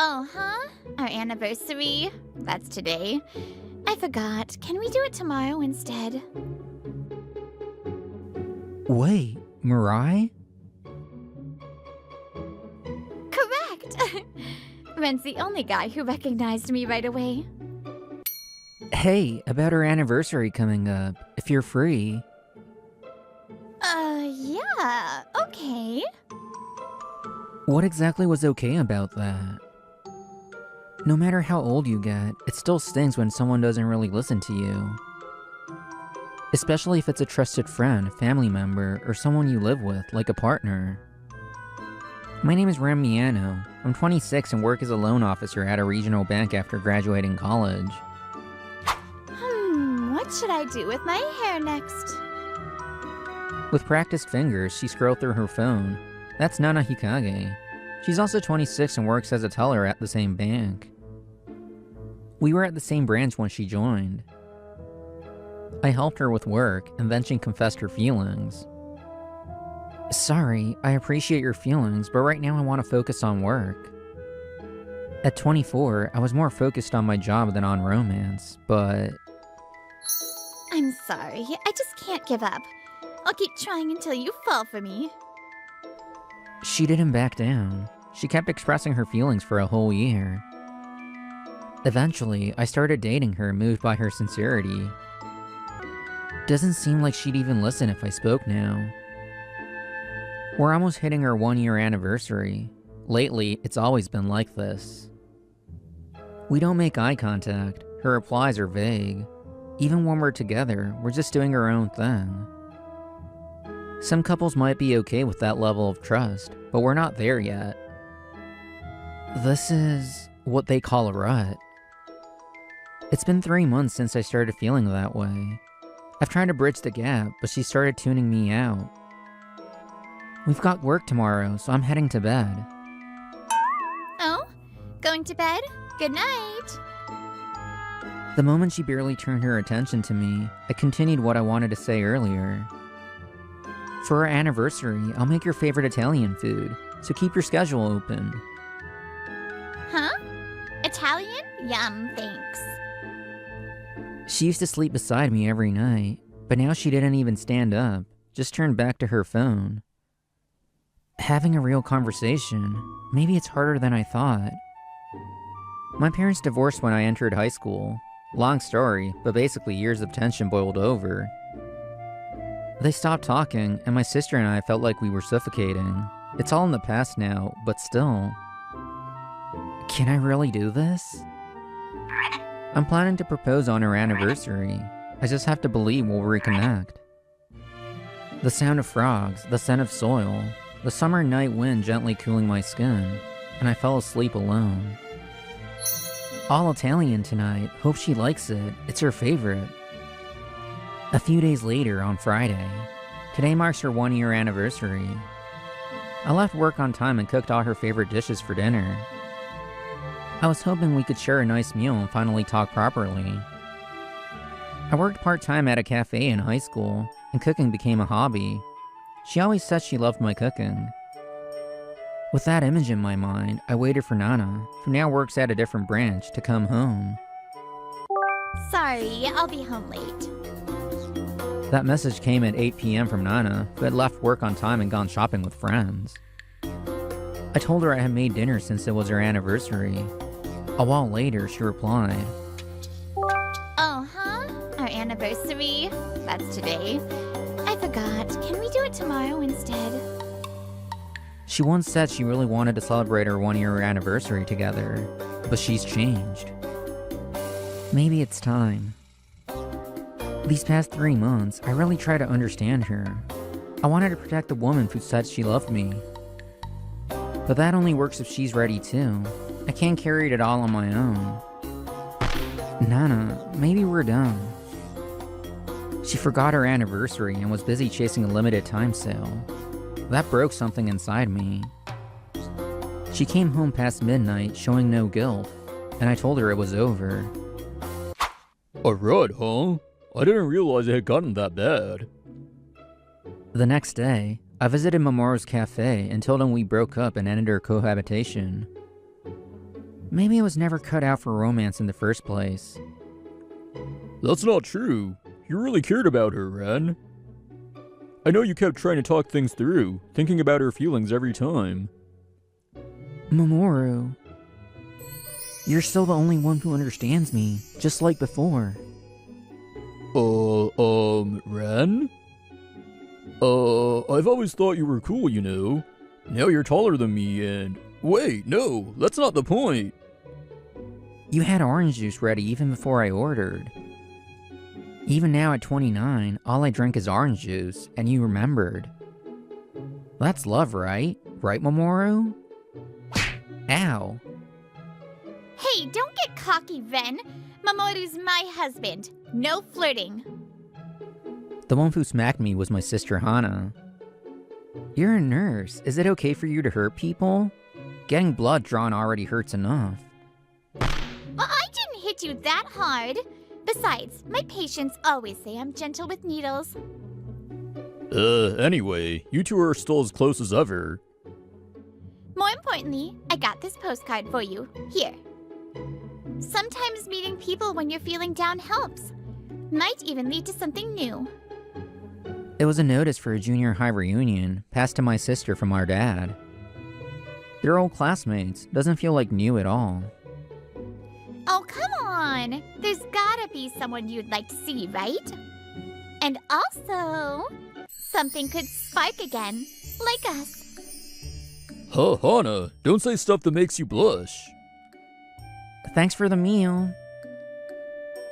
Oh, our anniversary? That's today. I forgot. Can we do it tomorrow instead? Wait, Mirai? Correct! Ren's the only guy who recognized me right away. Hey, about our anniversary coming up, if you're free. Yeah, okay. What exactly was okay about that? No matter how old you get, it still stings when someone doesn't really listen to you. Especially if it's a trusted friend, family member, or someone you live with, like a partner. My name is Ramiano. I'm 26 and work as a loan officer at a regional bank after graduating college. What should I do with my hair next? With practiced fingers, she scrolled through her phone. That's Nana Hikage. She's also 26 and works as a teller at the same bank. We were at the same branch when she joined. I helped her with work, and then she confessed her feelings. Sorry, I appreciate your feelings, but right now I want to focus on work. At 24, I was more focused on my job than on romance, but... I'm sorry, I just can't give up. I'll keep trying until you fall for me. She didn't back down. She kept expressing her feelings for a whole year. Eventually, I started dating her, moved by her sincerity. Doesn't seem like she'd even listen if I spoke now. We're almost hitting our 1-year anniversary. Lately, it's always been like this. We don't make eye contact. Her replies are vague. Even when we're together, we're just doing our own thing. Some couples might be okay with that level of trust, but we're not there yet. This is what they call a rut. It's been 3 months since I started feeling that way. I've tried to bridge the gap, but she started tuning me out. We've got work tomorrow, so I'm heading to bed. Oh? Going to bed? Good night! The moment she barely turned her attention to me, I continued what I wanted to say earlier. For our anniversary, I'll make your favorite Italian food, so keep your schedule open. Huh? Italian? Yum, thanks. She used to sleep beside me every night, but now she didn't even stand up, just turned back to her phone. Having a real conversation, maybe it's harder than I thought. My parents divorced when I entered high school. Long story, but basically years of tension boiled over. They stopped talking, and my sister and I felt like we were suffocating. It's all in the past now, but still. Can I really do this? I'm planning to propose on our anniversary. I just have to believe we'll reconnect. The sound of frogs, the scent of soil, the summer night wind gently cooling my skin, and I fell asleep alone. All Italian tonight, hope she likes it, it's her favorite. A few days later, on Friday, today marks her 1-year anniversary. I left work on time and cooked all her favorite dishes for dinner. I was hoping we could share a nice meal and finally talk properly. I worked part-time at a cafe in high school, and cooking became a hobby. She always said she loved my cooking. With that image in my mind, I waited for Nana, who now works at a different branch, to come home. Sorry, I'll be home late. That message came at 8 p.m. from Nana, who had left work on time and gone shopping with friends. I told her I had made dinner since it was her anniversary. A while later, she replied, Oh, our anniversary? That's today. I forgot. Can we do it tomorrow instead? She once said she really wanted to celebrate our 1-year anniversary together, but she's changed. Maybe it's time. These past 3 months, I really tried to understand her. I wanted to protect the woman who said she loved me. But that only works if she's ready too. I can't carry it all on my own. Nana, maybe we're done. She forgot her anniversary and was busy chasing a limited time sale. That broke something inside me. She came home past midnight, showing no guilt, and I told her it was over. A rut, huh? I didn't realize it had gotten that bad. The next day, I visited Mamoru's cafe and told him we broke up and ended our cohabitation. Maybe I was never cut out for romance in the first place. That's not true. You really cared about her, Ren. I know you kept trying to talk things through, thinking about her feelings every time. Mamoru, you're still the only one who understands me, just like before. Ren? I've always thought you were cool, you know. Now you're taller than me and... Wait, no, that's not the point. You had orange juice ready even before I ordered. Even now at 29, all I drink is orange juice, and you remembered. That's love, right? Right, Mamoru? Ow. Hey, don't get cocky, Ren. Mamoru's my husband. No flirting. The one who smacked me was my sister Hana. You're a nurse. Is it okay for you to hurt people? Getting blood drawn already hurts enough. Well, I didn't hit you that hard. Besides, my patients always say I'm gentle with needles. Anyway, you two are still as close as ever. More importantly, I got this postcard for you. Here. Sometimes meeting people when you're feeling down helps. Might even lead to something new. It was a notice for a junior high reunion, passed to my sister from our dad. They're old classmates, doesn't feel like new at all. Oh, come on! There's gotta be someone you'd like to see, right? And also, something could spark again, like us. Huh, Hana, don't say stuff that makes you blush. Thanks for the meal.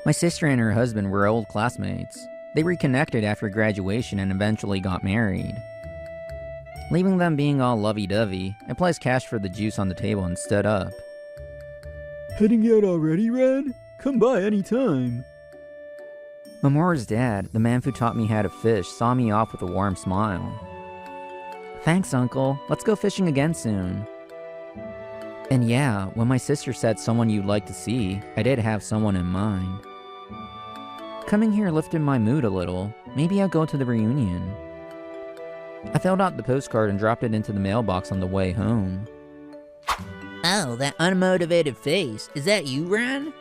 My sister and her husband were old classmates. They reconnected after graduation and eventually got married. Leaving them being all lovey-dovey, I placed cash for the juice on the table and stood up. Heading out already, Ren? Come by anytime. Mamoru's dad, the man who taught me how to fish, saw me off with a warm smile. Thanks, Uncle. Let's go fishing again soon. And yeah, when my sister said someone you'd like to see, I did have someone in mind. Coming here lifted my mood a little. Maybe I'll go to the reunion. I filled out the postcard and dropped it into the mailbox on the way home. Oh, that unmotivated face. Is that you, Ren?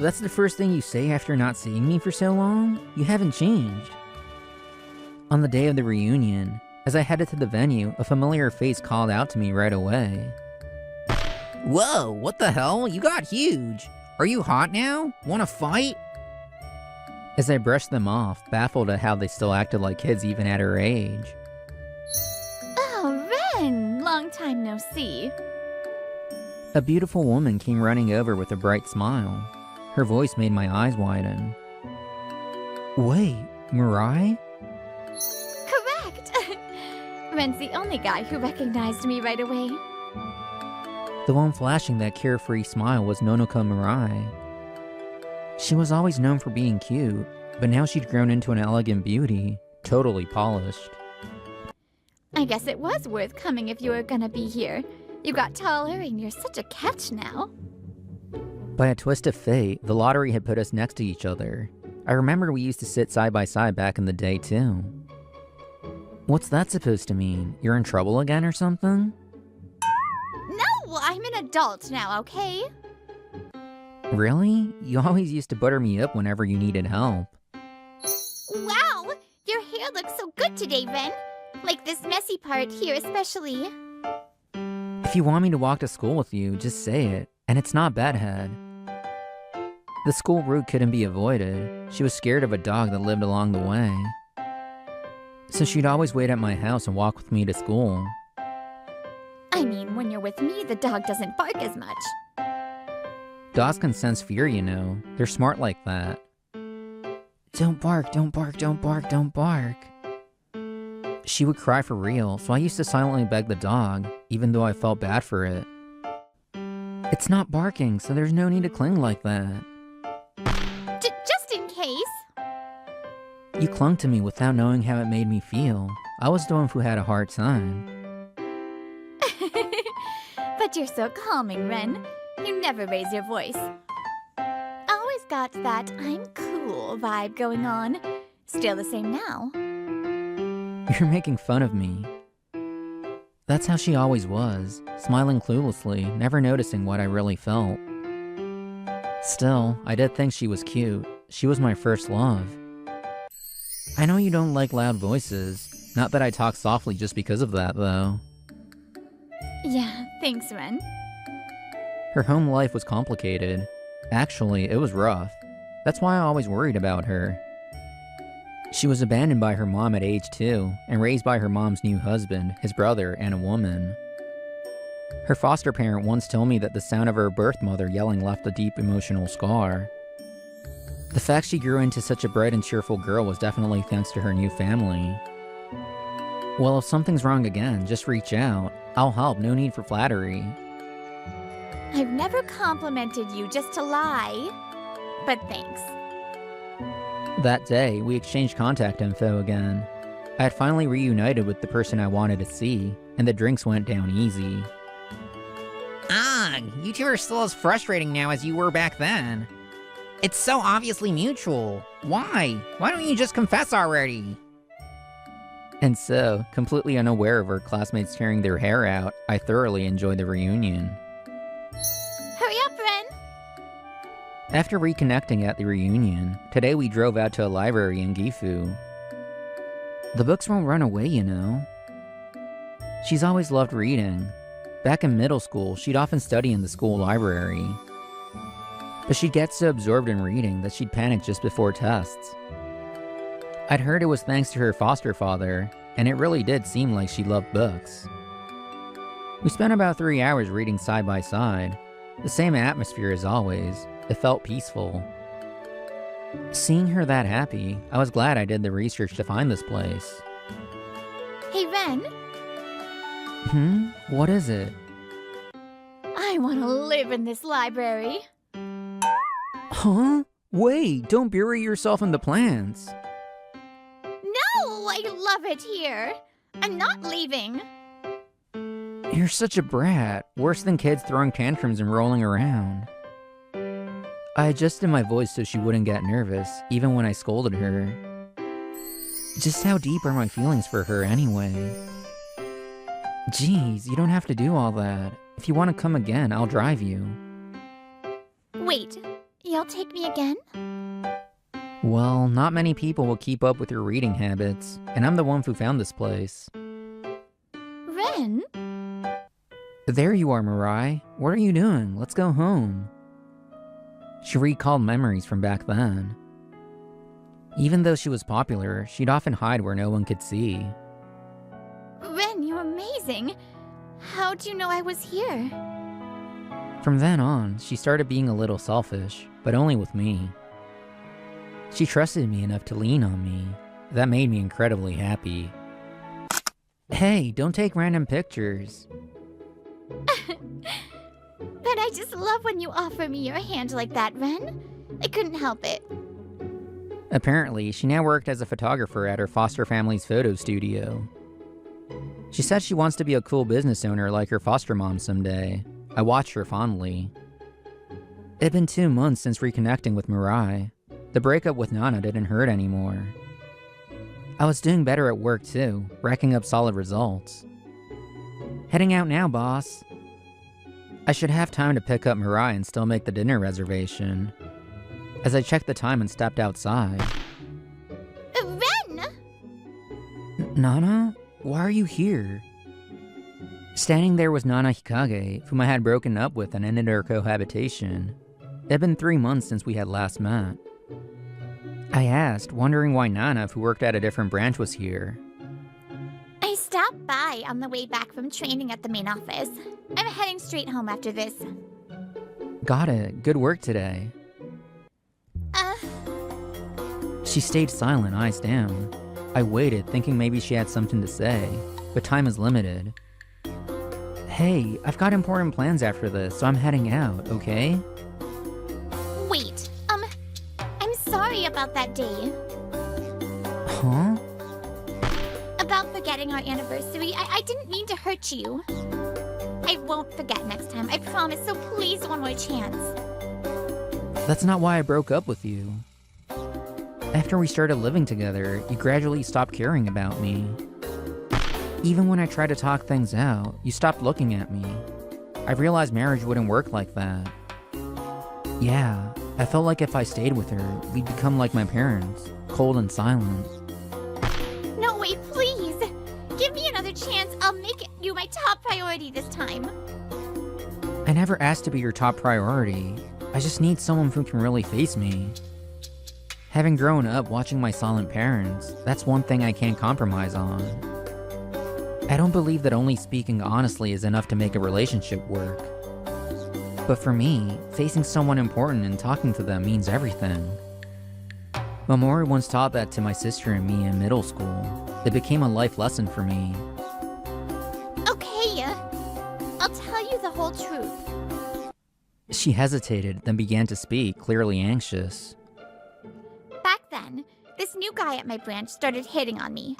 That's the first thing you say after not seeing me for so long? You haven't changed. On the day of the reunion, as I headed to the venue, a familiar face called out to me right away. Whoa, what the hell? You got huge. Are you hot now? Wanna fight? As I brushed them off, baffled at how they still acted like kids even at her age. Oh, Ren! Long time no see. A beautiful woman came running over with a bright smile. Her voice made my eyes widen. Wait, Mirai? Correct! Ren's the only guy who recognized me right away. The one flashing that carefree smile was Nonoko Mirai. She was always known for being cute, but now she'd grown into an elegant beauty, totally polished. I guess it was worth coming if you were gonna be here. You got taller and you're such a catch now. By a twist of fate, the lottery had put us next to each other. I remember we used to sit side by side back in the day too. What's that supposed to mean? You're in trouble again or something? No, I'm an adult now, okay? Really? You always used to butter me up whenever you needed help. Wow! Your hair looks so good today, Ren. Like this messy part here especially. If you want me to walk to school with you, just say it. And it's not bedhead. The school route couldn't be avoided. She was scared of a dog that lived along the way. So she'd always wait at my house and walk with me to school. I mean, when you're with me, the dog doesn't bark as much. Dogs can sense fear, you know. They're smart like that. Don't bark, don't bark, don't bark, don't bark. She would cry for real, so I used to silently beg the dog, even though I felt bad for it. It's not barking, so there's no need to cling like that. Just in case. You clung to me without knowing how it made me feel. I was the one who had a hard time. But you're so calming, Ren. You never raise your voice. Always got that I'm cool vibe going on. Still the same now. You're making fun of me. That's how she always was, smiling cluelessly, never noticing what I really felt. Still, I did think she was cute. She was my first love. I know you don't like loud voices. Not that I talk softly just because of that, though. Yeah, thanks, Ren. Her home life was complicated. Actually, it was rough. That's why I always worried about her. She was abandoned by her mom at age 2 and raised by her mom's new husband, his brother, and a woman. Her foster parent once told me that the sound of her birth mother yelling left a deep emotional scar. The fact she grew into such a bright and cheerful girl was definitely thanks to her new family. Well, if something's wrong again, just reach out. I'll help, no need for flattery. I've never complimented you just to lie. But thanks. That day, we exchanged contact info again. I had finally reunited with the person I wanted to see, and the drinks went down easy. Ugh, you two are still as frustrating now as you were back then. It's so obviously mutual. Why? Why don't you just confess already? And so, completely unaware of her classmates tearing their hair out, I thoroughly enjoyed the reunion. Hurry up, Ren. After reconnecting at the reunion, today we drove out to a library in Gifu. The books won't run away, you know. She's always loved reading. Back in middle school, she'd often study in the school library. But she'd get so absorbed in reading that she'd panic just before tests. I'd heard it was thanks to her foster father, and it really did seem like she loved books. We spent about 3 hours reading side by side. The same atmosphere as always. It felt peaceful. Seeing her that happy, I was glad I did the research to find this place. Hey, Ren. What is it? I want to live in this library. Huh? Wait, don't bury yourself in the plants. No, I love it here. I'm not leaving. You're such a brat, worse than kids throwing tantrums and rolling around. I adjusted my voice so she wouldn't get nervous, even when I scolded her. Just how deep are my feelings for her anyway? Jeez, you don't have to do all that. If you want to come again, I'll drive you. Wait, you'll take me again? Well, not many people will keep up with your reading habits, and I'm the one who found this place. Ren? There you are, Mirai. What are you doing? Let's go home. She recalled memories from back then. Even though she was popular, she'd often hide where no one could see. Ren, you're amazing. How'd you know I was here? From then on, she started being a little selfish, but only with me. She trusted me enough to lean on me. That made me incredibly happy. Hey, don't take random pictures. But I just love when you offer me your hand like that, Ren. I couldn't help it. Apparently, she now worked as a photographer at her foster family's photo studio. She said she wants to be a cool business owner like her foster mom someday. I watched her fondly. It'd been 2 months since reconnecting with Mirai. The breakup with Nana didn't hurt anymore. I was doing better at work too, racking up solid results. Heading out now, boss. I should have time to pick up Mirai and still make the dinner reservation. As I checked the time and stepped outside. Ren! Nana? Why are you here? Standing there was Nana Hikage, whom I had broken up with and ended our cohabitation. It had been 3 months since we had last met. I asked, wondering why Nana, who worked at a different branch, was here. I stopped by on the way back from training at the main office. I'm heading straight home after this. Got it. Good work today. She stayed silent, eyes down. I waited, thinking maybe she had something to say, but time is limited. Hey, I've got important plans after this, so I'm heading out, okay? Wait, I'm sorry about that day. Huh? About forgetting our anniversary. I didn't mean to hurt you. I won't forget next time, I promise, so please one more chance. That's not why I broke up with you. After we started living together, you gradually stopped caring about me. Even when I tried to talk things out, you stopped looking at me. I realized marriage wouldn't work like that. Yeah, I felt like if I stayed with her, we'd become like my parents, cold and silent. No, wait, please. Give me another chance. I'll make you my top priority this time. I never asked to be your top priority. I just need someone who can really face me. Having grown up watching my silent parents, that's one thing I can't compromise on. I don't believe that only speaking honestly is enough to make a relationship work. But for me, facing someone important and talking to them means everything. Mamoru once taught that to my sister and me in middle school. It became a life lesson for me. Okay, I'll tell you the whole truth. She hesitated, then began to speak, clearly anxious. Back then, this new guy at my branch started hitting on me.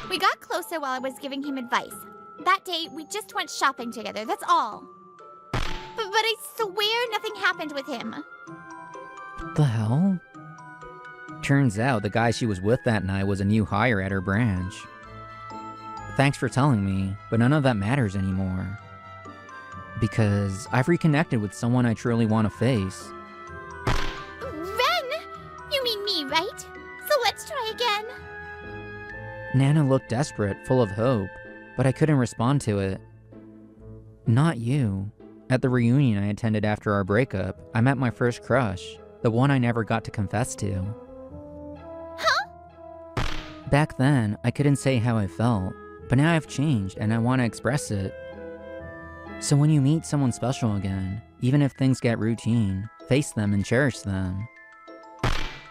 We got closer while I was giving him advice. That day, we just went shopping together, that's all. But I swear nothing happened with him. What the hell? Turns out the guy she was with that night was a new hire at her branch. Thanks for telling me, but none of that matters anymore. Because I've reconnected with someone I truly want to face. Ren! You mean me, right? So let's try again. Nana looked desperate, full of hope, but I couldn't respond to it. Not you. At the reunion I attended after our breakup, I met my first crush, the one I never got to confess to. Huh? Back then, I couldn't say how I felt, but now I've changed and I want to express it. So when you meet someone special again, even if things get routine, face them and cherish them.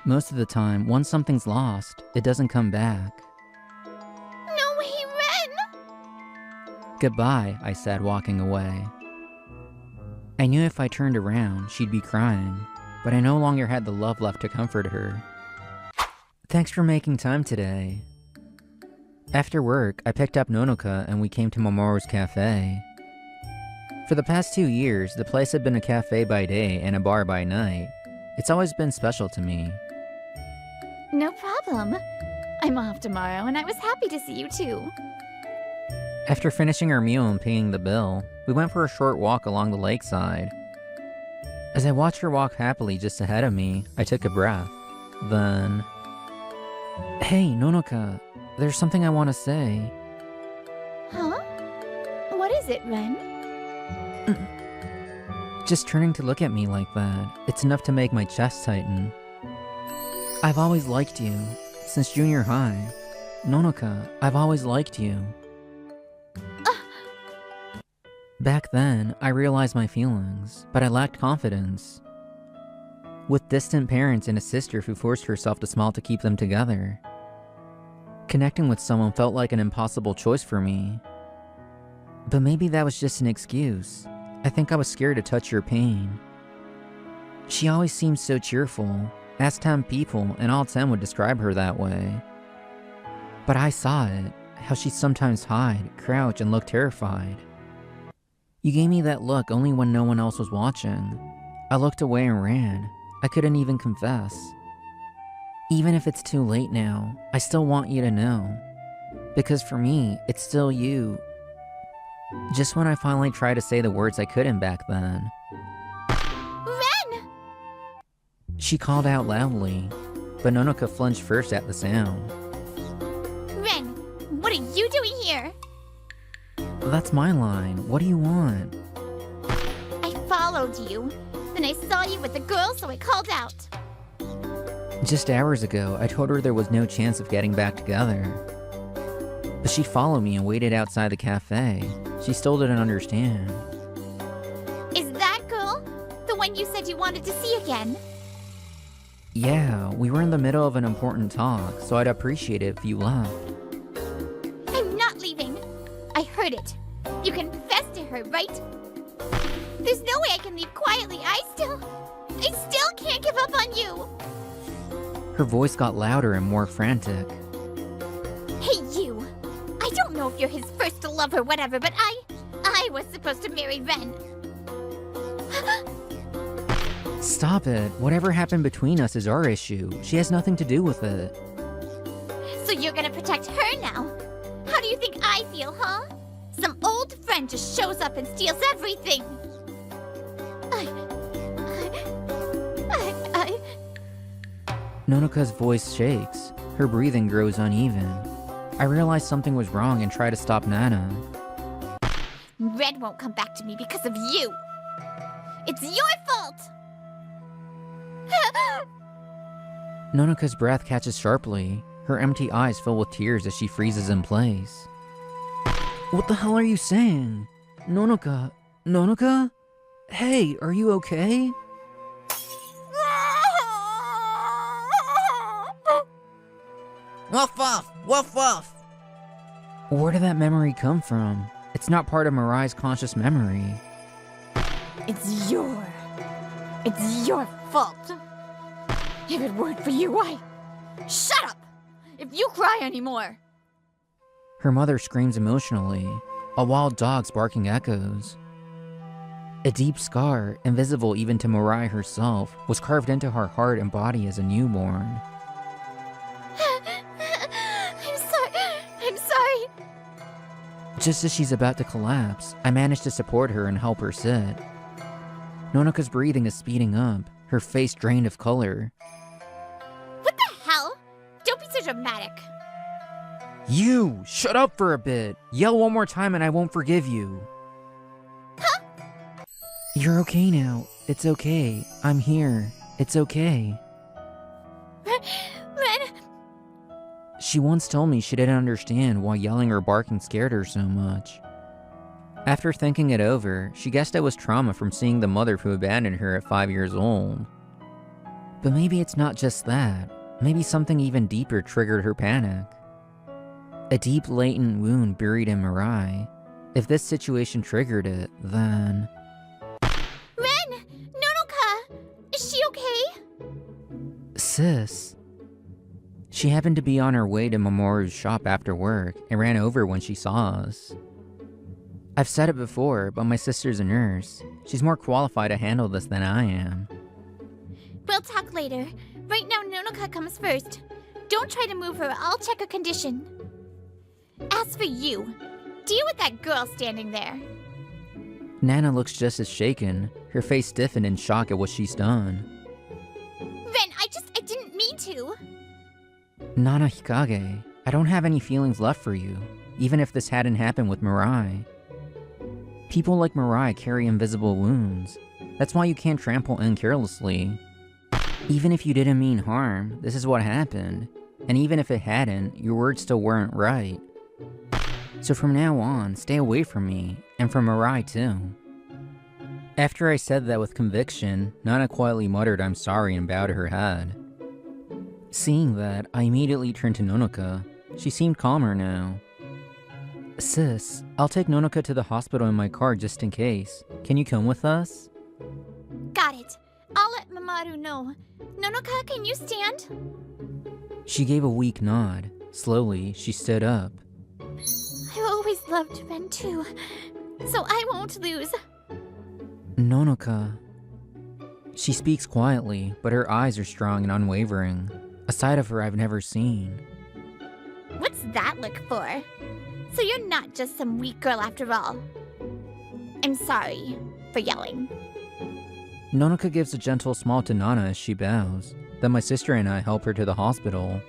Most of the time, once something's lost, it doesn't come back. No way, Ren! Goodbye, I said, walking away. I knew if I turned around, she'd be crying, but I no longer had the love left to comfort her. Thanks for making time today. After work, I picked up Nonoka and we came to Mamoru's cafe. For the past 2 years, the place had been a cafe by day and a bar by night. It's always been special to me. No problem. I'm off tomorrow and I was happy to see you too. After finishing our meal and paying the bill, we went for a short walk along the lakeside. As I watched her walk happily just ahead of me, I took a breath. Then... Hey, Nonoka, there's something I want to say. Huh? What is it, Ren? Just turning to look at me like that, it's enough to make my chest tighten. I've always liked you, since junior high. Nonoka, I've always liked you. Back then, I realized my feelings, but I lacked confidence. With distant parents and a sister who forced herself to smile to keep them together. Connecting with someone felt like an impossible choice for me. But maybe that was just an excuse. I think I was scared to touch your pain. She always seemed so cheerful. Ask 10 people and all 10 would describe her that way. But I saw it, how she'd sometimes hide, crouch, and look terrified. You gave me that look only when no one else was watching. I looked away and ran. I couldn't even confess. Even if it's too late now, I still want you to know. Because for me, it's still you. Just when I finally tried to say the words I couldn't back then. Ren! She called out loudly, but Nonoka flinched first at the sound. Ren, what are you doing here? That's my line. What do you want? I followed you. Then I saw you with the girl, so I called out. Just hours ago, I told her there was no chance of getting back together. But she followed me and waited outside the cafe. She still didn't understand. Is that girl the one you said you wanted to see again? Yeah, we were in the middle of an important talk, so I'd appreciate it if you left. I'm not leaving. I heard it. You confessed to her, right? There's no way I can leave quietly. I still can't give up on you. Her voice got louder and more frantic. Hey, you. I don't know if you're his first love or whatever, but I was supposed to marry Ren. Stop it. Whatever happened between us is our issue. She has nothing to do with it. So you're gonna protect her now? How do you you think I feel, huh? Some old friend just shows up and steals everything. Nonoka's voice shakes. Her breathing grows uneven. I realize something was wrong and try to stop Nana. Red won't come back to me because of you. It's your fault! Nonoka's breath catches sharply. Her empty eyes fill with tears as she freezes in place. What the hell are you saying? Nonoka? Nonoka? Hey, are you okay? Woof woof! Woof woof! Where did that memory come from? It's not part of Mirai's conscious memory. It's your fault. If it weren't for you, Shut up! If you cry anymore! Her mother screams emotionally. A wild dog's barking echoes. A deep scar, invisible even to Mirai herself, was carved into her heart and body as a newborn. I'm sorry. Just as she's about to collapse, I manage to support her and help her sit. Nonoka's breathing is speeding up, her face drained of color. What the hell? Don't be so dramatic. You! Shut up for a bit! Yell one more time and I won't forgive you. Huh? You're okay now. It's okay. I'm here. It's okay. Ren! She once told me she didn't understand why yelling or barking scared her so much. After thinking it over, she guessed it was trauma from seeing the mother who abandoned her at 5 years old. But maybe it's not just that. Maybe something even deeper triggered her panic. A deep latent wound buried in Mirai. If this situation triggered it, then... Ren! Nonoka! Is she okay? Sis. She happened to be on her way to Mamoru's shop after work and ran over when she saw us. I've said it before, but my sister's a nurse. She's more qualified to handle this than I am. We'll talk later. Right now, Nonoka comes first. Don't try to move her. I'll check her condition. As for you, deal with that girl standing there. Nana looks just as shaken, her face stiffened in shock at what she's done. Ren, I didn't mean to. Nana Hikage, I don't have any feelings left for you, even if this hadn't happened with Mirai. People like Mirai carry invisible wounds. That's why you can't trample in carelessly. Even if you didn't mean harm, this is what happened. And even if it hadn't, your words still weren't right. So from now on, stay away from me, and from Mirai too. After I said that with conviction, Nana quietly muttered I'm sorry and bowed her head. Seeing that, I immediately turned to Nonoka. She seemed calmer now. Sis, I'll take Nonoka to the hospital in my car just in case. Can you come with us? Got it. I'll let Mamoru know. Nonoka, can you stand? She gave a weak nod. Slowly, she stood up. I've always loved Ren too, so I won't lose. Nonoka. She speaks quietly, but her eyes are strong and unwavering. A side of her I've never seen. What's that look for? So you're not just some weak girl after all. I'm sorry for yelling. Nonoka gives a gentle smile to Nana as she bows. Then my sister and I help her to the hospital.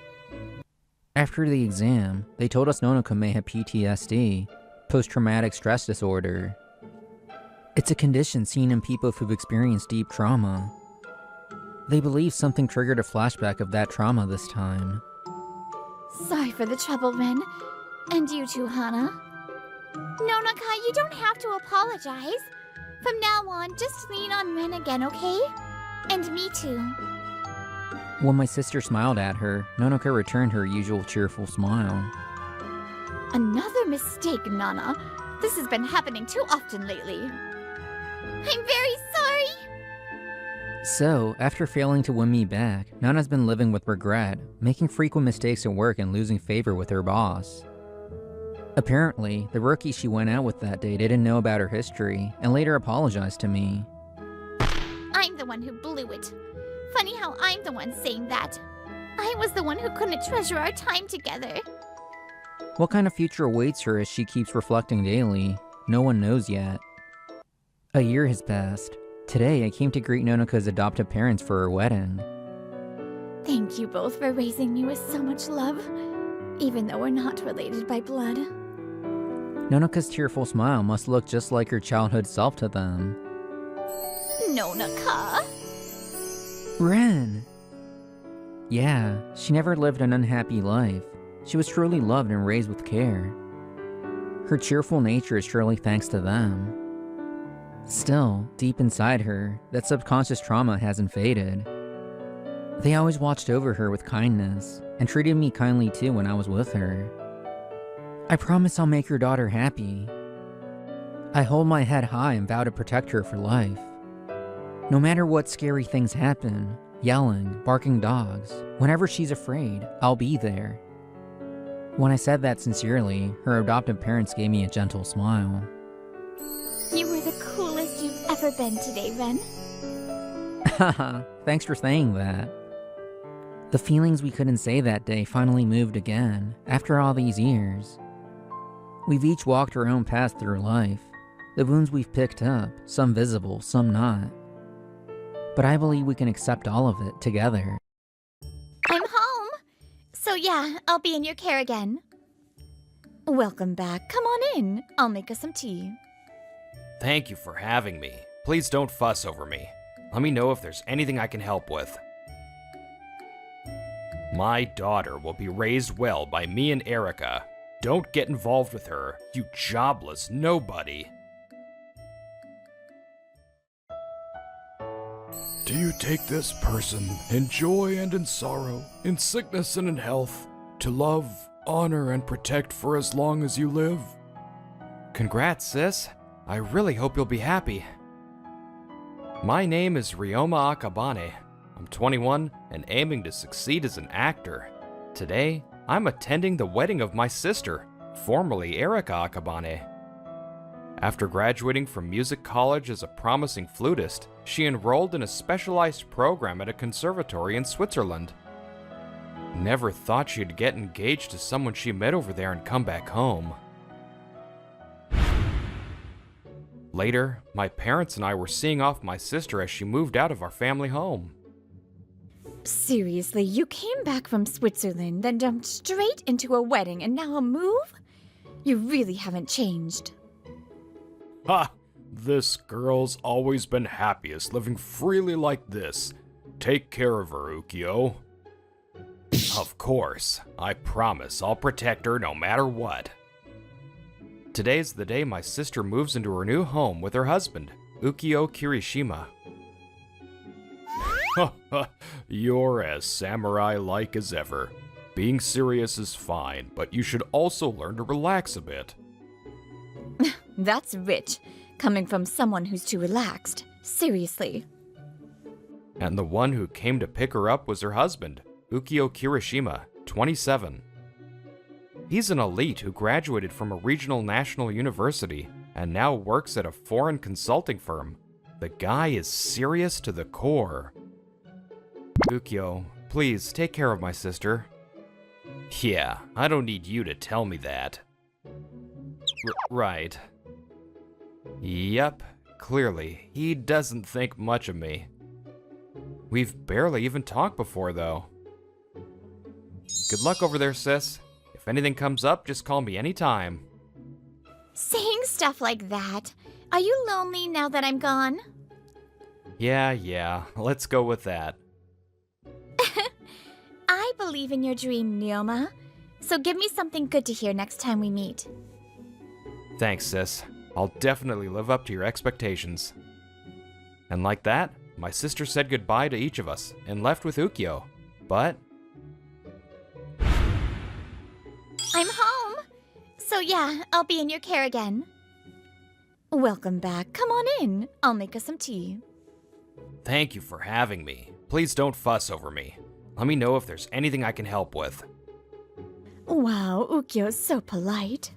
After the exam, they told us Nonoka may have PTSD, post-traumatic stress disorder. It's a condition seen in people who've experienced deep trauma. They believe something triggered a flashback of that trauma this time. Sorry for the trouble, Ren. And you too, Hana. Nonoka, you don't have to apologize. From now on, just lean on Ren again, okay? And me too. When my sister smiled at her, Nonoka returned her usual cheerful smile. Another mistake, Nana. This has been happening too often lately. I'm very sorry! So, after failing to win me back, Nana's been living with regret, making frequent mistakes at work and losing favor with her boss. Apparently, the rookie she went out with that day didn't know about her history, and later apologized to me. I'm the one who blew it. Funny how I'm the one saying that. I was the one who couldn't treasure our time together. What kind of future awaits her as she keeps reflecting daily? No one knows yet. A year has passed. Today, I came to greet Nonoka's adoptive parents for her wedding. Thank you both for raising me with so much love, even though we're not related by blood. Nonoka's tearful smile must look just like her childhood self to them. Nonoka? Ren! Yeah, she never lived an unhappy life. She was truly loved and raised with care. Her cheerful nature is surely thanks to them. Still, deep inside her, that subconscious trauma hasn't faded. They always watched over her with kindness, and treated me kindly too when I was with her. I promise I'll make your daughter happy. I hold my head high and vow to protect her for life. No matter what scary things happen, yelling, barking dogs, whenever she's afraid, I'll be there. When I said that sincerely, her adoptive parents gave me a gentle smile. You were the coolest you've ever been today, Ren. Haha, thanks for saying that. The feelings we couldn't say that day finally moved again, after all these years. We've each walked our own path through life. The wounds we've picked up, some visible, some not. But I believe we can accept all of it together. I'm home! So yeah, I'll be in your care again. Welcome back. Come on in. I'll make us some tea. Thank you for having me. Please don't fuss over me. Let me know if there's anything I can help with. My daughter will be raised well by me and Erica. Don't get involved with her, you jobless nobody. Do you take this person in joy and in sorrow, in sickness and in health, to love, honor, and protect for as long as you live? Congrats, sis. I really hope you'll be happy. My name is Ryoma Akabane. I'm 21 and aiming to succeed as an actor. Today, I'm attending the wedding of my sister, formerly Erica Akabane. After graduating from music college as a promising flutist, she enrolled in a specialized program at a conservatory in Switzerland. Never thought she'd get engaged to someone she met over there and come back home. Later, my parents and I were seeing off my sister as she moved out of our family home. Seriously, you came back from Switzerland, then jumped straight into a wedding, and now a move? You really haven't changed. Ha! This girl's always been happiest living freely like this. Take care of her, Ukyo. Of course. I promise I'll protect her no matter what. Today's the day my sister moves into her new home with her husband, Ukyo Kirishima. Ha ha! You're as samurai-like as ever. Being serious is fine, but you should also learn to relax a bit. That's rich, coming from someone who's too relaxed. Seriously. And the one who came to pick her up was her husband, Ukyo Kirishima, 27. He's an elite who graduated from a regional national university and now works at a foreign consulting firm. The guy is serious to the core. Ukyo, please take care of my sister. Yeah, I don't need you to tell me that. Right. Yep, clearly, he doesn't think much of me. We've barely even talked before, though. Good luck over there, sis. If anything comes up, just call me anytime. Saying stuff like that. Are you lonely now that I'm gone? Yeah, let's go with that. I believe in your dream, Ryoma. So give me something good to hear next time we meet. Thanks, sis. I'll definitely live up to your expectations. And like that, my sister said goodbye to each of us and left with Ukyo. But I'm home! So yeah, I'll be in your care again. Welcome back. Come on in. I'll make us some tea. thank you for having me. Please don't fuss over me. Let me know if there's anything I can help with. Wow, Ukyo's so polite.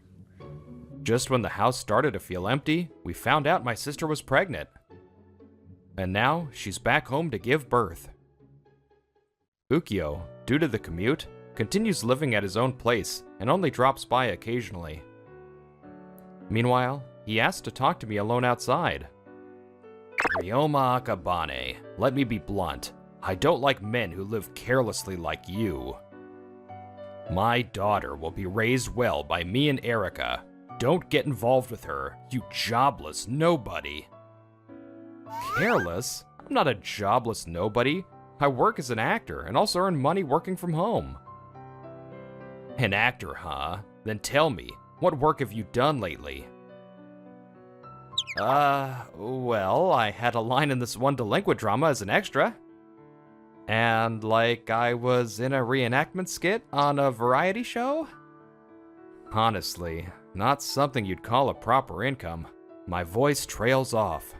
Just when the house started to feel empty, we found out my sister was pregnant. And now she's back home to give birth. Ukyo, due to the commute, continues living at his own place and only drops by occasionally. Meanwhile, he asked to talk to me alone outside. Ryoma Akabane, let me be blunt. I don't like men who live carelessly like you. My daughter will be raised well by me and Erica. Don't get involved with her, you jobless nobody. Careless? I'm not a jobless nobody. I work as an actor and also earn money working from home. An actor, huh? Then tell me, what work have you done lately? Well, I had a line in this one delinquent drama as an extra. And, like, I was in a reenactment skit on a variety show? Honestly, not something you'd call a proper income. My voice trails off.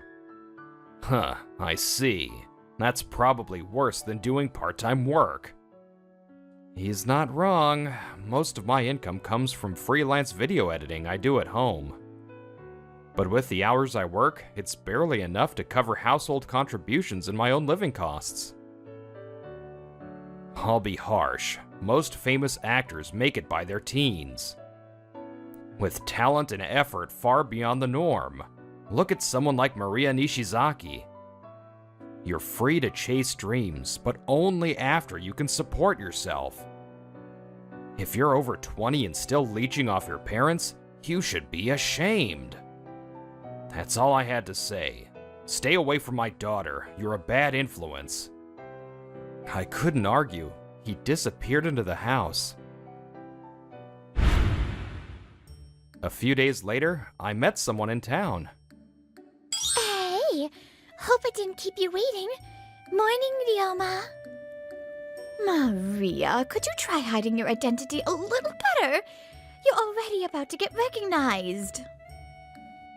Huh, I see. That's probably worse than doing part-time work. He's not wrong. Most of my income comes from freelance video editing I do at home. But with the hours I work, it's barely enough to cover household contributions and my own living costs. I'll be harsh. Most famous actors make it by their teens. With talent and effort far beyond the norm. Look at someone like Maria Nishizaki. You're free to chase dreams, but only after you can support yourself. If you're over 20 and still leeching off your parents, you should be ashamed. That's all I had to say. Stay away from my daughter. You're a bad influence. I couldn't argue. He disappeared into the house. A few days later, I met someone in town. Hey, hope I didn't keep you waiting. Morning, Ryoma. Maria, could you try hiding your identity a little better? You're already about to get recognized.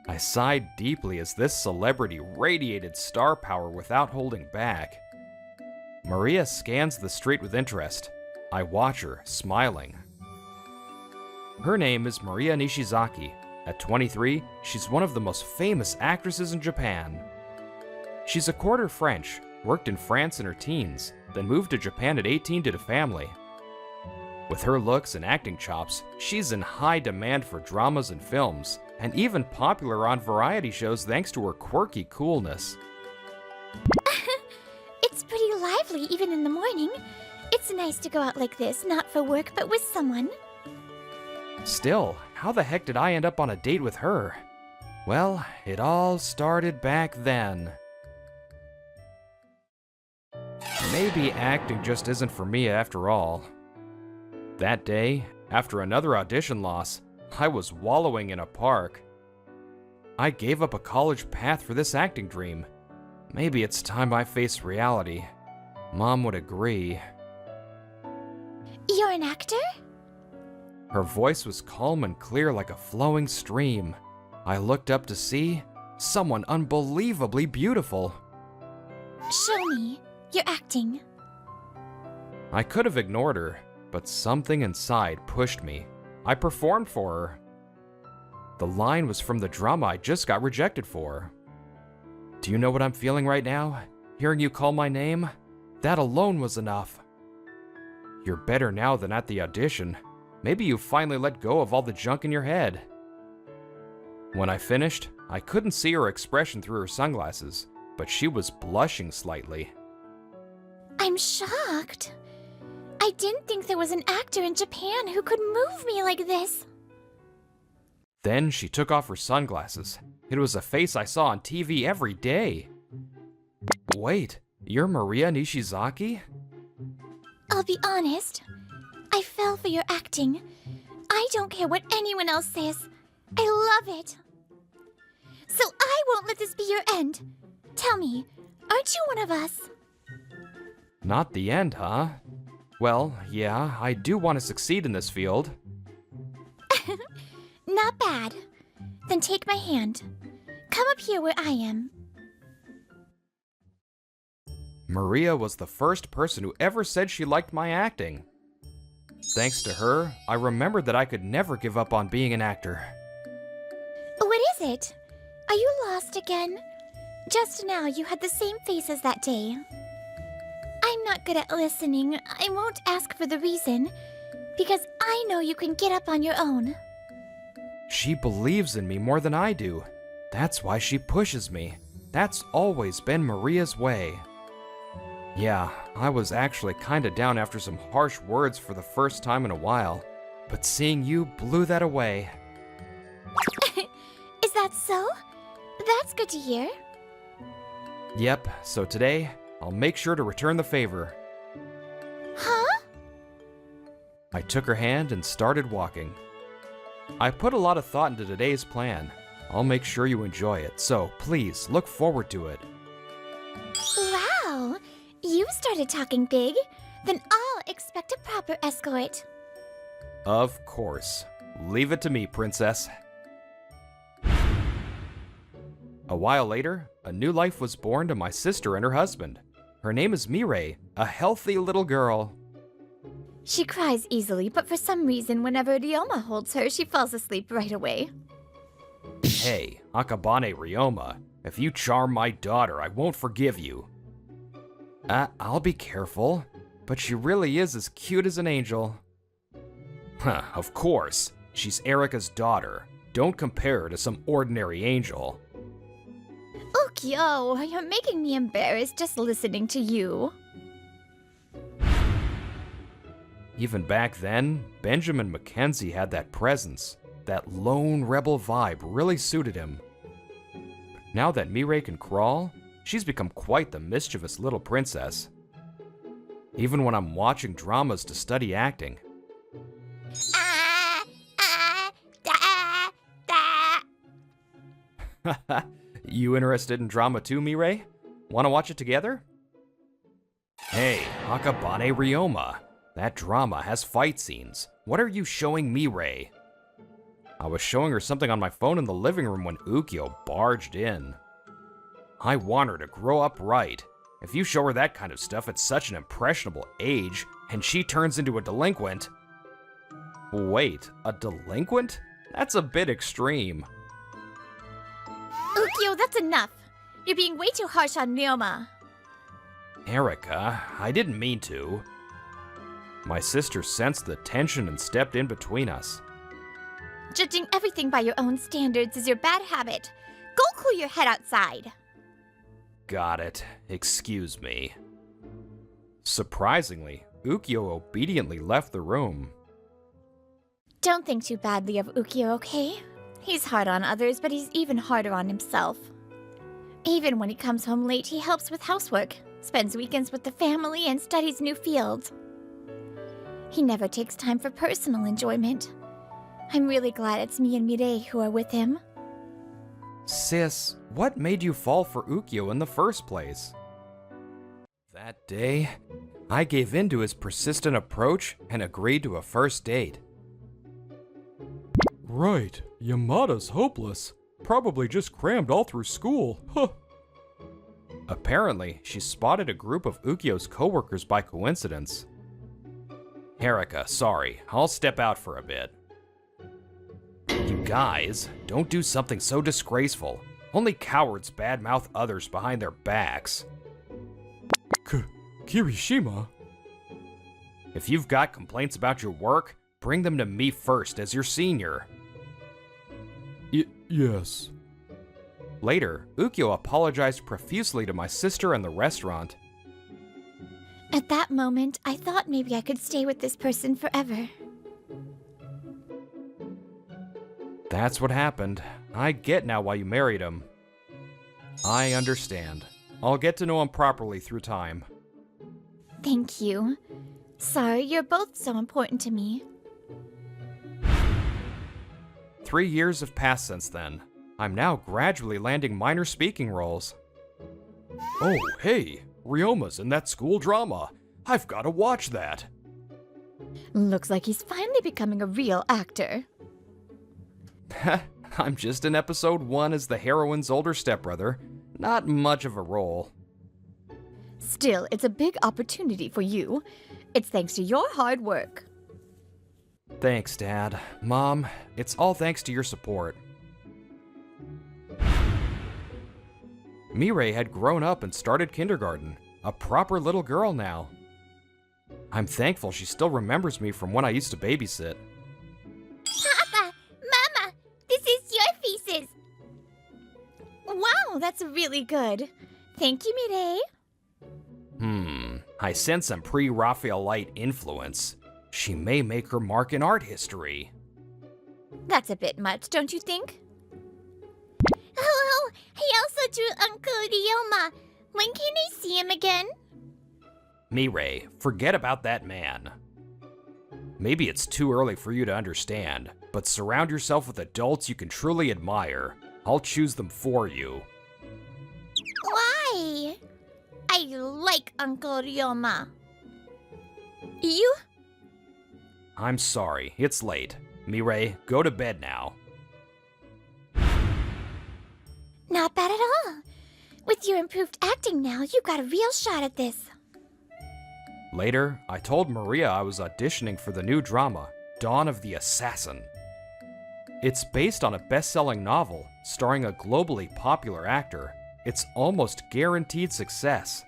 I sighed deeply as this celebrity radiated star power without holding back. Maria scans the street with interest. I watch her, smiling. Her name is Maria Nishizaki. At 23, she's one of the most famous actresses in Japan. She's a quarter French, worked in France in her teens, then moved to Japan at 18 to the family. With her looks and acting chops, she's in high demand for dramas and films, and even popular on variety shows thanks to her quirky coolness. It's pretty lively even in the morning. It's nice to go out like this, not for work, but with someone. Still, how the heck did I end up on a date with her? Well, it all started back then. Maybe acting just isn't for me after all. That day, after another audition loss, I was wallowing in a park. I gave up a college path for this acting dream. Maybe it's time I face reality. Mom would agree. You're an actor? Her voice was calm and clear like a flowing stream. I looked up to see someone unbelievably beautiful. Show me. You're acting. I could have ignored her, but something inside pushed me. I performed for her. The line was from the drama I just got rejected for. Do you know what I'm feeling right now? Hearing you call my name? That alone was enough. You're better now than at the audition. Maybe you finally let go of all the junk in your head. When I finished, I couldn't see her expression through her sunglasses, but she was blushing slightly. I'm shocked. I didn't think there was an actor in Japan who could move me like this. Then she took off her sunglasses. It was a face I saw on TV every day. Wait, you're Maria Nishizaki? I'll be honest. I fell for your acting. I don't care what anyone else says. I love it. So I won't let this be your end. Tell me, aren't you one of us? Not the end, huh? Well, yeah, I do want to succeed in this field. Not bad. Then take my hand. Come up here where I am. Maria was the first person who ever said she liked my acting. Thanks to her, I remembered that I could never give up on being an actor. What is it? Are you lost again? Just now you had the same face as that day. I I'm not good at listening. I won't ask for the reason, because I know you can get up on your own. She believes in me more than I do. That's why she pushes me. That's always been Maria's way. Yeah, I was actually kinda down after some harsh words for the first time in a while, but seeing you blew that away. Is that so? That's good to hear. Yep, so today, I'll make sure to return the favor. Huh? I took her hand and started walking. I put a lot of thought into today's plan. I'll make sure you enjoy it, so please look forward to it. Wow, you started talking big. Then I'll expect a proper escort. Of course. Leave it to me, princess. A while later, a new life was born to my sister and her husband. Her name is Mirai, a healthy little girl. She cries easily, but for some reason, whenever Ryoma holds her, she falls asleep right away. Hey, Akabane Ryoma, if you charm my daughter, I won't forgive you. I'll be careful, but she really is as cute as an angel. Huh, of course. She's Erika's daughter. Don't compare her to some ordinary angel. Ukyo, you're making me embarrassed just listening to you. Even back then, Benjamin Mackenzie had that presence. That lone rebel vibe really suited him. Now that Mirai can crawl, she's become quite the mischievous little princess. Even when I'm watching dramas to study acting. You interested in drama too, Mirai? Wanna watch it together? Hey, Akabane Ryoma. That drama has fight scenes. What are you showing Mirai? I was showing her something on my phone in the living room when Ukyo barged in. I want her to grow up right. If you show her that kind of stuff at such an impressionable age, and she turns into a delinquent... Wait, a delinquent? That's a bit extreme. Ukyo, that's enough. You're being way too harsh on Ryoma. Erika, I didn't mean to. My sister sensed the tension and stepped in between us. Judging everything by your own standards is your bad habit. Go cool your head outside. Got it. Excuse me. Surprisingly, Ukyo obediently left the room. Don't think too badly of Ukyo, okay? He's hard on others, but he's even harder on himself. Even when he comes home late, he helps with housework, spends weekends with the family, and studies new fields. He never takes time for personal enjoyment. I'm really glad it's me and Mirai who are with him. Sis, what made you fall for Ukyo in the first place? That day, I gave in to his persistent approach and agreed to a first date. Right, Yamada's hopeless. Probably just crammed all through school. Huh. Apparently, she spotted a group of Ukyo's coworkers by coincidence. Erika, sorry, I'll step out for a bit. You guys, don't do something so disgraceful. Only cowards badmouth others behind their backs. Kirishima? If you've got complaints about your work, bring them to me first as your senior. Yes. Later, Ukyo apologized profusely to my sister and the restaurant. At that moment, I thought maybe I could stay with this person forever. That's what happened. I get now why you married him. I understand. I'll get to know him properly through time. Thank you. Sorry, you're both so important to me. 3 years have passed since then. I'm now gradually landing minor speaking roles. Oh, hey, Ryoma's in that school drama. I've got to watch that. Looks like he's finally becoming a real actor. I'm just in episode 1 as the heroine's older stepbrother. Not much of a role. Still, it's a big opportunity for you. It's thanks to your hard work. Thanks, Dad. Mom, it's all thanks to your support. Mirai had grown up and started kindergarten. a proper little girl now. I'm thankful she still remembers me from when I used to babysit. Papa! Mama! This is your thesis! Wow, that's really good. Thank you, Mireille. I sense some pre-Raphaelite influence. She may make her mark in art history. That's a bit much, don't you think? Oh, he also drew Uncle Ryoma. When can I see him again? Mireille, forget about that man. Maybe it's too early for you to understand, but surround yourself with adults you can truly admire. I'll choose them for you. Why? I like Uncle Ryoma. You? I'm sorry, it's late. Mireille, go to bed now. Not bad at all. With your improved acting now, you've got a real shot at this. Later, I told Maria I was auditioning for the new drama, Dawn of the Assassin. It's based on a best-selling novel starring a globally popular actor. It's almost guaranteed success.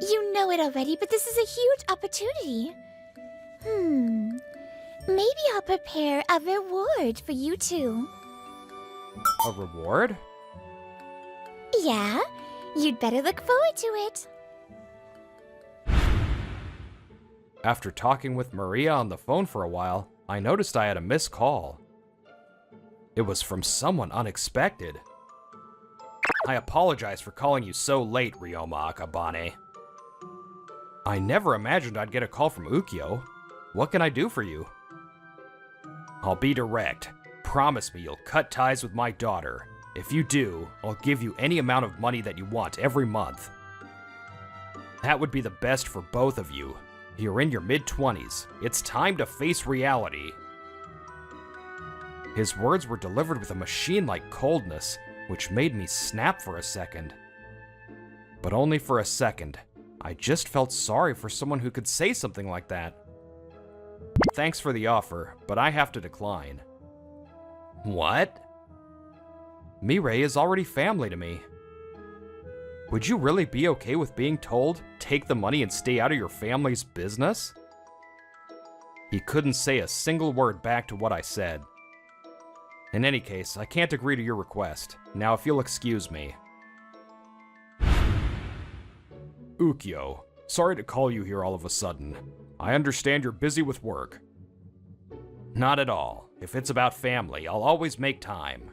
You know it already, but this is a huge opportunity. Maybe I'll prepare a reward for you two. A reward? Yeah, you'd better look forward to it. After talking with Maria on the phone for a while, I noticed I had a missed call. It was from someone unexpected. I apologize for calling you so late, Ryoma Akabane. I never imagined I'd get a call from Ukyo. What can I do for you? I'll be direct. Promise me you'll cut ties with my daughter. If you do, I'll give you any amount of money that you want every month. That would be the best for both of you. You're in your mid-20s. It's time to face reality. His words were delivered with a machine-like coldness, which made me snap for a second. But only for a second. I just felt sorry for someone who could say something like that. Thanks for the offer, but I have to decline. What? Mireille is already family to me. Would you really be okay with being told, take the money and stay out of your family's business? He couldn't say a single word back to what I said. In any case, I can't agree to your request. Now, if you'll excuse me. Ukyo, sorry to call you here all of a sudden. I understand you're busy with work. Not at all. If it's about family, I'll always make time.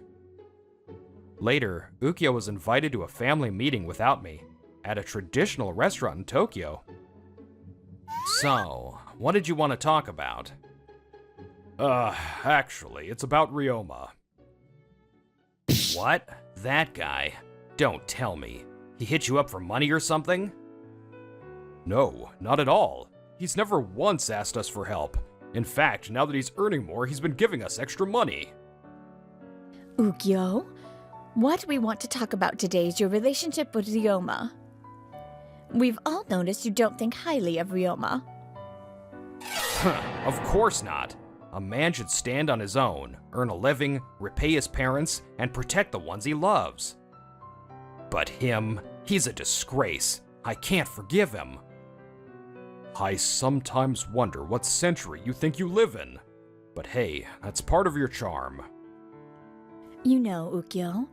Later, Ukyo was invited to a family meeting without me, at a traditional restaurant in Tokyo. So, what did you want to talk about? Actually, it's about Ryoma. What? That guy? Don't tell me. He hit you up for money or something? No, not at all. He's never once asked us for help. In fact, now that he's earning more, he's been giving us extra money. Ukyo, what we want to talk about today is your relationship with Ryoma. We've all noticed you don't think highly of Ryoma. Of course not. A man should stand on his own, earn a living, repay his parents, and protect the ones he loves. But him, he's a disgrace. I can't forgive him. I sometimes wonder what century you think you live in. But hey, that's part of your charm. You know, Ukyo,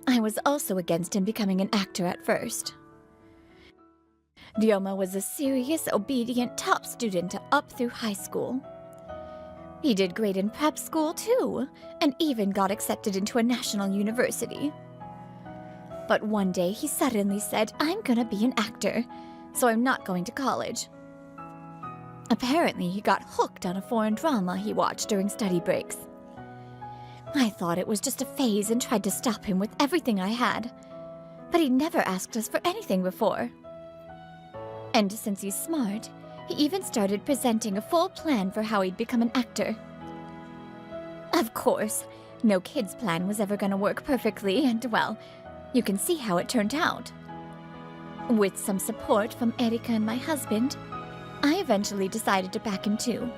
I was also against him becoming an actor at first. Ryoma was a serious, obedient, top student up through high school. He did great in prep school, too, and even got accepted into a national university. But one day, he suddenly said, I'm gonna be an actor, so I'm not going to college. Apparently, he got hooked on a foreign drama he watched during study breaks. I thought it was just a phase and tried to stop him with everything I had, but he never asked us for anything before. And since he's smart, he even started presenting a full plan for how he'd become an actor. Of course, no kid's plan was ever gonna work perfectly, and well, you can see how it turned out. With some support from Erika and my husband, I eventually decided to back him too.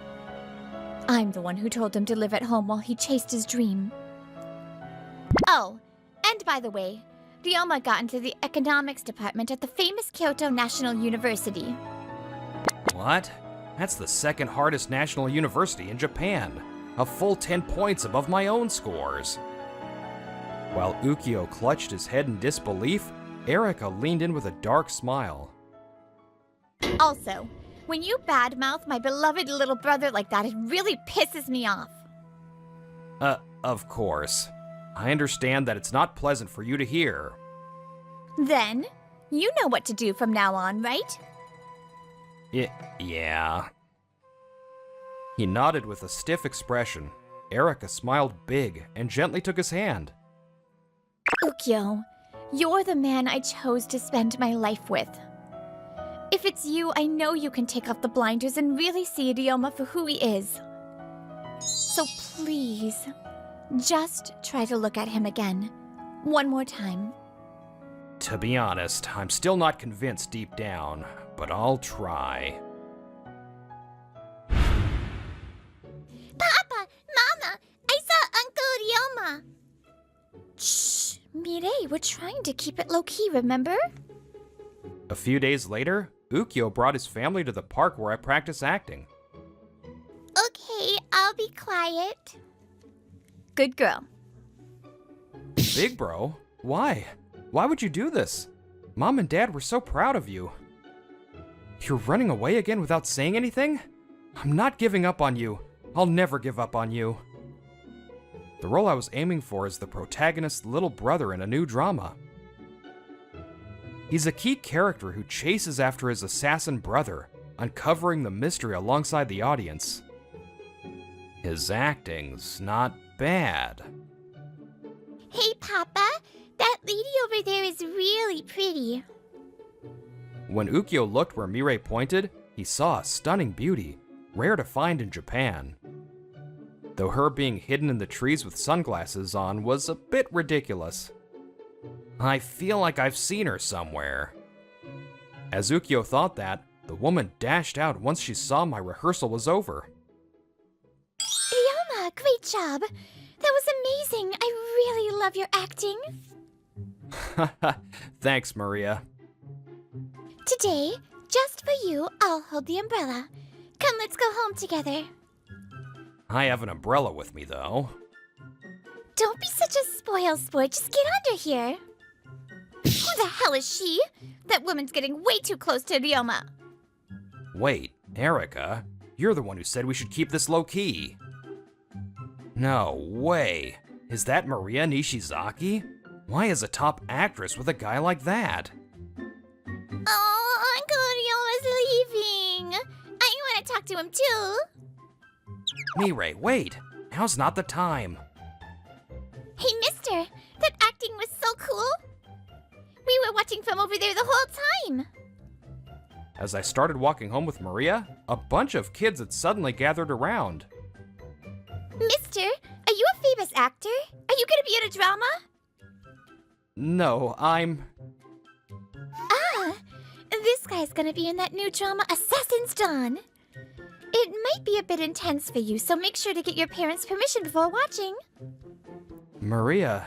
I'm the one who told him to live at home while he chased his dream. Oh, and by the way, Ryoma got into the economics department at the famous Kyoto National University. What? That's the second hardest national university in Japan. A full 10 points above my own scores. While Ukyo clutched his head in disbelief, Erika leaned in with a dark smile. Also, when you badmouth my beloved little brother like that, it really pisses me off. Of course. I understand that it's not pleasant for you to hear. Then, you know what to do from now on, right? Yeah. He nodded with a stiff expression. Erika smiled big and gently took his hand. Ukyo, you're the man I chose to spend my life with. If it's you, I know you can take off the blinders and really see Ryoma for who he is. So please, just try to look at him again. One more time. To be honest, I'm still not convinced deep down, but I'll try. Papa! Mama! I saw Uncle Ryoma! Shh! Mireille, we're trying to keep it low-key, remember? A few days later, Ukyo brought his family to the park where I practice acting. Okay, I'll be quiet. Good girl. Big bro? Why? Why would you do this? Mom and Dad were so proud of you. You're running away again without saying anything? I'm not giving up on you. I'll never give up on you. The role I was aiming for is the protagonist's little brother in a new drama. He's a key character who chases after his assassin brother, uncovering the mystery alongside the audience. His acting's not bad. Hey, Papa! That lady over there is really pretty. When Ukyo looked where Mireille pointed, he saw a stunning beauty, rare to find in Japan. Though her being hidden in the trees with sunglasses on was a bit ridiculous. I feel like I've seen her somewhere. As Ukyo thought that, the woman dashed out once she saw my rehearsal was over. Ryoma, great job! That was amazing! I really love your acting! Thanks, Maria. Today, just for you, I'll hold the umbrella. Come, let's go home together. I have an umbrella with me, though. Don't be such a spoil sport. Just get under here. Who the hell is she? That woman's getting way too close to Ryoma. Wait, Erika, you're the one who said we should keep this low-key. No way. Is that Maria Nishizaki? Why is a top actress with a guy like that? Oh, Uncle Ryoma's leaving. I want to talk to him too. Mireille, wait. Now's not the time. Hey, mister, that acting was so cool. We were watching from over there the whole time. As I started walking home with Maria, a bunch of kids had suddenly gathered around. Mister, are you a famous actor? Are you gonna be in a drama? No, I'm... Ah, this guy's gonna be in that new drama, Assassin's Dawn. It might be a bit intense for you, so make sure to get your parents' permission before watching. Maria...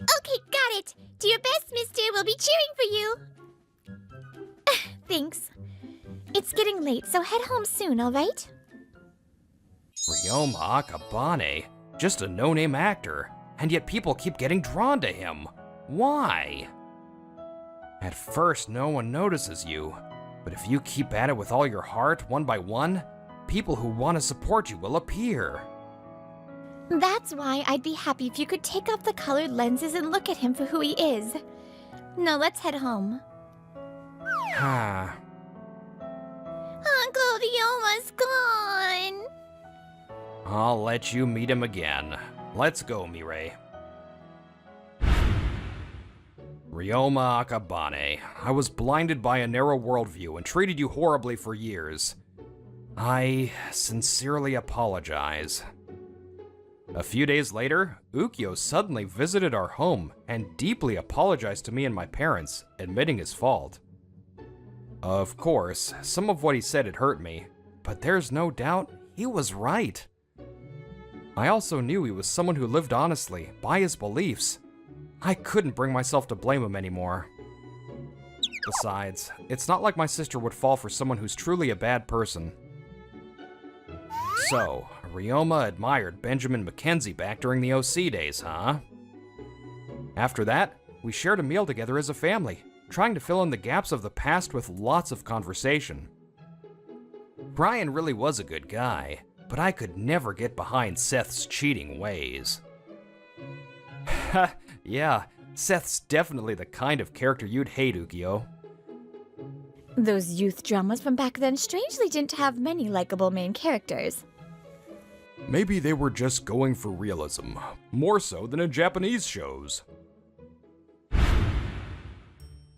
Okay, got it. Do your best, mister. We'll be cheering for you. Thanks. It's getting late, so head home soon, all right? Ryoma Akabane, just a no-name actor, and yet people keep getting drawn to him. Why? At first, no one notices you, but if you keep at it with all your heart, one by one, people who want to support you will appear. That's why I'd be happy if you could take off the colored lenses and look at him for who he is. Now let's head home. Ah. Uncle Ryoma's gone. I'll let you meet him again. Let's go, Mireille. Ryoma Akabane, I was blinded by a narrow worldview and treated you horribly for years. I sincerely apologize. A few days later, Ukyo suddenly visited our home and deeply apologized to me and my parents, admitting his fault. Of course, some of what he said had hurt me, but there's no doubt he was right. I also knew he was someone who lived honestly, by his beliefs. I couldn't bring myself to blame him anymore. Besides, it's not like my sister would fall for someone who's truly a bad person. So, Ryoma admired Benjamin Mackenzie back during the OC days, huh? After that, we shared a meal together as a family, trying to fill in the gaps of the past with lots of conversation. Brian really was a good guy, but I could never get behind Seth's cheating ways. Ha, yeah, Seth's definitely the kind of character you'd hate, Ukyo. Those youth dramas from back then strangely didn't have many likable main characters. Maybe they were just going for realism, more so than in Japanese shows.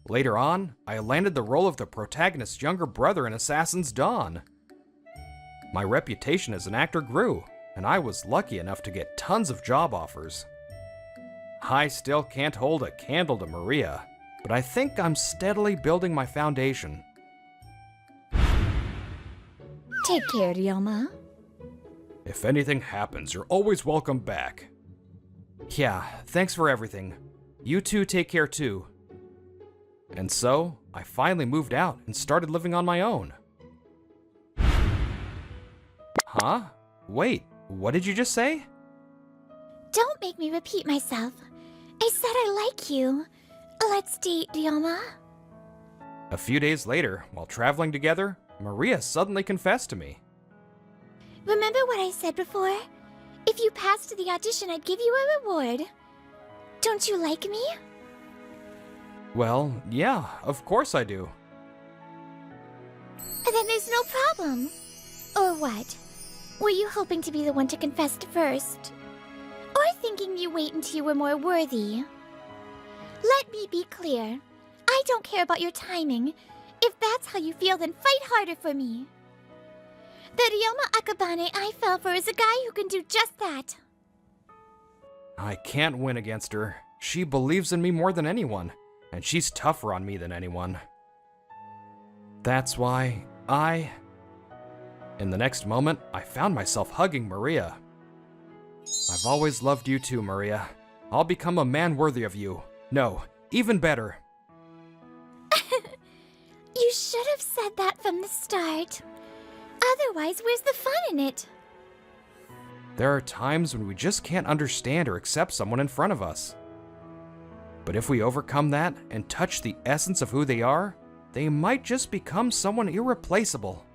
Later on, I landed the role of the protagonist's younger brother in Assassin's Dawn. My reputation as an actor grew, and I was lucky enough to get tons of job offers. I still can't hold a candle to Maria, but I think I'm steadily building my foundation. Take care, Ryoma. If anything happens, you're always welcome back. Yeah, thanks for everything. You two take care too. And so, I finally moved out and started living on my own. Huh? Wait, what did you just say? Don't make me repeat myself. I said I like you. Let's date, Ryoma. A few days later, while traveling together, Maria suddenly confessed to me. Remember what I said before? If you passed the audition, I'd give you a reward. Don't you like me? Well, yeah, of course I do. Then there's no problem. Or what? Were you hoping to be the one to confess first? Or thinking you wait until you were more worthy? Let me be clear. I don't care about your timing. If that's how you feel, then fight harder for me. The Ryoma Akabane I fell for is a guy who can do just that. I can't win against her. She believes in me more than anyone, and she's tougher on me than anyone. That's why In the next moment, I found myself hugging Maria. I've always loved you too, Maria. I'll become a man worthy of you. No, even better. You should have said that from the start. Otherwise, where's the fun in it? There are times when we just can't understand or accept someone in front of us. But if we overcome that and touch the essence of who they are, they might just become someone irreplaceable.